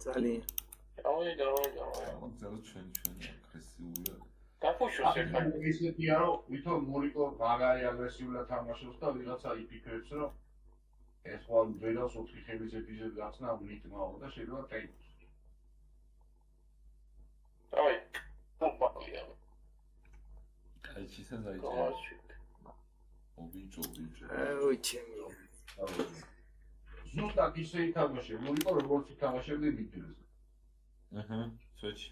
ძალიან. დავაი. ძალიან ჩვენ აგრესიულია. დაფუშოს ერთად. ისეთია რომ ვითომ მოლიკო მაგარი აგრესიულად თამაშობს და ვიღაცა იფიქრებს რომ ეს ხვალ ვერას 4 ხების ეპიზოდი გახსნა ვლიტმაო და შეიძლება ტეიპს. დავაი. ოპაკია. კაიჩისა დაიჭერა. გავაჩი. ობიჭო. ოი ჩემი. ზუსტად ისე ითამაშე, მოლიკო როგორც ითამაშებდი მიდრეზე. აჰა, სვეჩი.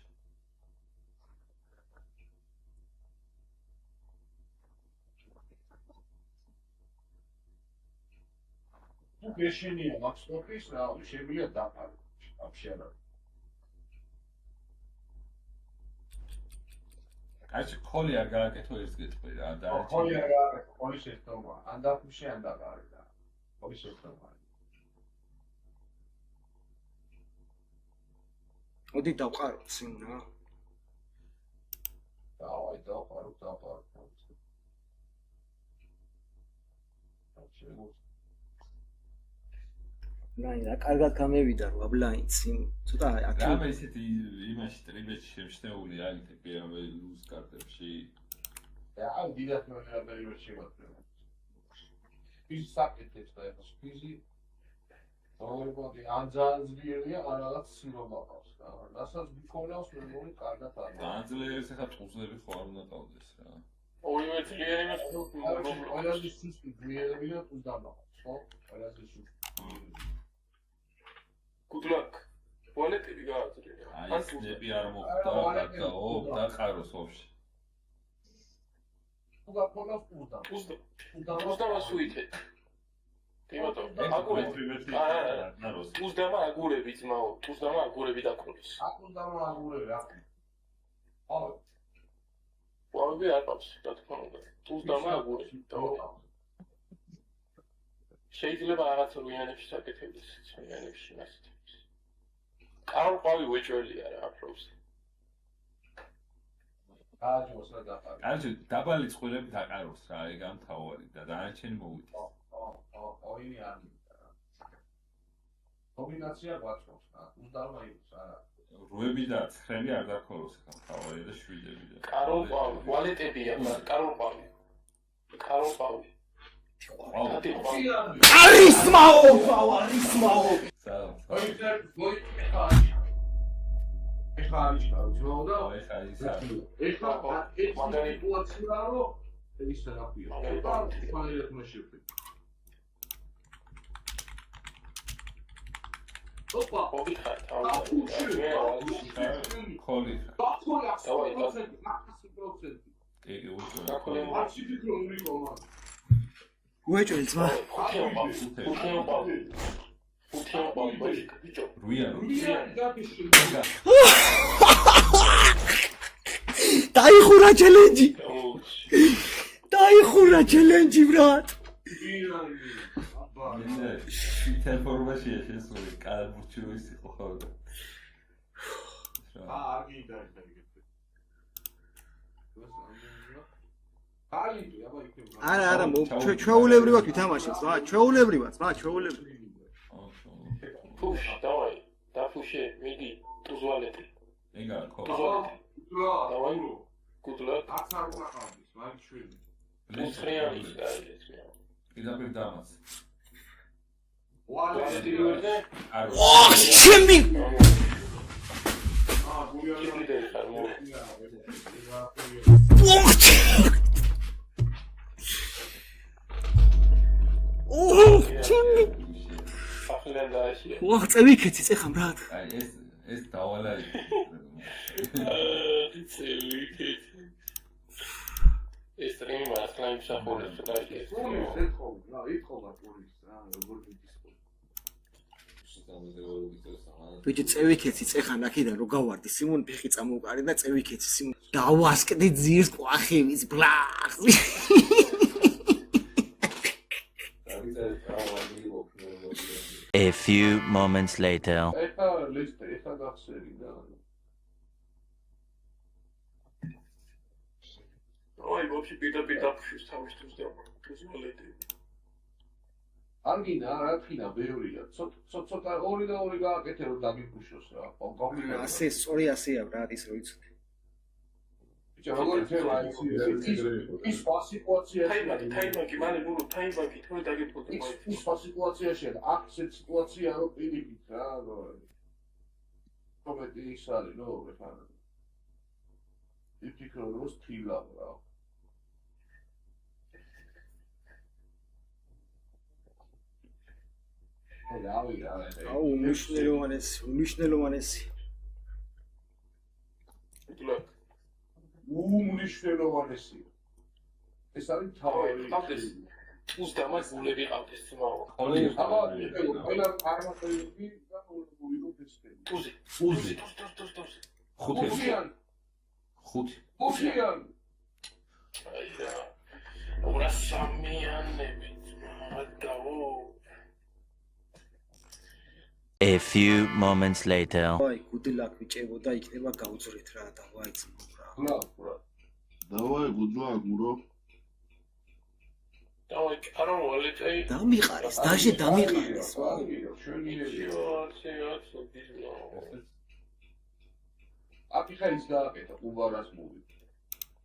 თუ გეშენია მაქსტოფის, რა შეგვიძლია დაფარო. вообще არა. კაიჩი ხოლი არ გააკეთო ეს კითხვი რა და ხოლი არ გააკეთო, ხოლი შეცდომა. ან დაფუშე ან დაგარე და. ხოლი შეცდომა. მოდი დავყაროთ სიმნა. დავაი დავყაროთ. რა კარგად გამევიდა რა ბლაინდს იმ ცოტა აქ რამე ისეთი იმაში ტრიბეთში შემშნეული აიტები ამე ლუზ კარტებში აი დიდად მოხერხებული შემოწმება ის საკეთებს და ეს ფიზი ოღონდ ან ძალიან ძლიერია ან რაღაც სილობა ყავს და რასაც მიქონავს მეგონი კარგად არის ძალიან ძლიერს ახლა ტუზლები ხო არ უნდა ყავდეს რა ორივე ძლიერი ყველაზე სუსტი ძლიერია ტუზდამა ხო ყველაზე სუსტი Good luck. Wallet-ები გააძლიერა. აი სნები არ მოხდა და ყაროს ოფში. თუ გაქონავს პუზდა. პუზდა მასუიტეთ. თიმატო, აგურები. ნაროს. პუზდამა აგურები ძმაო. პუზდამა აგურები დაკროლის. აკუნდამა აგურები რა. აუ. ვავები არ ყავს, რა თქმა უნდა. პუზდამა აგურები. შეიძლება რაღაც რუიანებში საკეთებდეს, რუიანებში მასეთ. კარლ ვეჭველია რა აფროს. აჯოს რა დაფარი. აჯო დაბალი წყვილები დაყაროს რა, ეგ ამ თავარი და დანარჩენი მოვიდეს. ოინი არ მივიდა რა. კომბინაცია გვაწყობს რა. უდალმა იყოს არა. რუები და ცხრები არ დაქოროს ხა თავარი და შვილები და. კარლ ვალეტებია, კარლ არისმაო! აი ეხა ძმაო და ეხა მაგარი პუაცია რომ ის რა ქვია. ფანერად მოშევდი. ოპა, მოგიხარ ხოლი. დაქოლი 100%, 100%. ეგ უჩვენე. დაქოლი მარტი ფიქრო უნიკომა. უეჭველი ძმა. რუია. დაიხურა ჩელენჯი ბრატ. ინფორმაცია შესული კალბურჩოვის იყო ხოლმე. არ გინდა ეს ეგეთი. არა, ჩვეულებრივად ვითამაშებს, ჩვეულებრივად. ფუშ, დავაი, დაფუშე, მიდი, ტუზვალეტი. ეგა ხო. დავაი, გუდლა. აქ არ ვახავდის, მაგ შვილი. მუსრიანი არის. იდაბერ დამას. ვალეტი ვერდე? არ. ჩემი გულიანი ხარ მო. ჩემი ახლენდაში. წევიქეცი წეხა ბრატ. აი ეს დავალა წევიქეცი. ეს სტრიმი მასლა იმსახურებს და ის. ითხოვა პოლის რა, როგორ ბიჭი წევიქეცი წეხან აქედან რო გავარდი სიმონ ფეხი წამოვყარი და წევიქეცი სიმონ დავასკდი ძირს ყვახევის ბლახს. A few moments later. ეხა ლისტი, ეხა გახსენი და აი, ვაფშე პირდაპირ დაფშვის თავის თავს და თუზვალეტი. არ გინდა რა თქინა ბევრია ცოტა ორი და ორი გააკეთე რომ დაგიფუშოს რა კომპლიკაცია ასე სწორი ასეა ბრატ ის რო იცოდი ბიჭო როგორ ხება ის სიტუაციაში თაიმაკი მალე ნუ თაიმაკი თორე დაგიფუტო ის სიტუაციაში აქ სიტუაცია რო პირიქით რა კომენტი ის არის ნუ ხა იფიქრო რომ სტილა რა აუ უმნიშვნელოვანესი უმნიშვნელოვანესი ეს არის თავი უსდამას გულები ყავდეს ძმაო აბა ყველა არმატები და გული გოფესტები უზი ხუთი აი რა ორა სამიანები მაგაო A few moments later. აი გუდლაკ ბიჭებო და იქნება გაუძვრეთ რა დავაი ძმაო რა დავაი გუდლაკ მურო დავაი კაროლეცი დამიყარეს დაჟე დამიყარეს აფიხა ის გააკეთა უბარას მოვი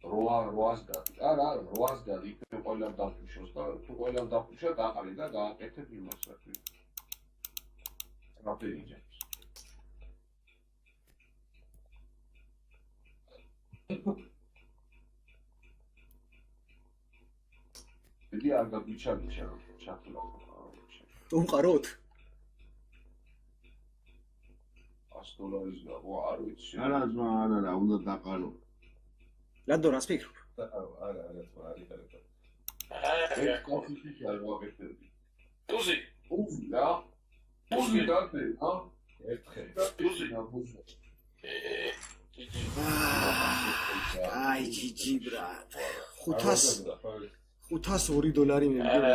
როას გადი არა 8 გადი იქ ყველა დაფუშოს და თუ ყველა დაფუშა დაყარი და გააკეთებ იმას რა აპერიჯა იგი არ გაგვიჩაგიჩა ჩათულა უმყაროთ $100 გაბო არ ვიცი არა ძმა არა უნდა დაყარო ლადო რას ფიქრობ არა თქო ეს კონფლიქტი არ ვაგებდი უზი რა უზი დაგე ა ერთხელ უზი აი ჯიჯი ბრატ $500 $2 მივიდა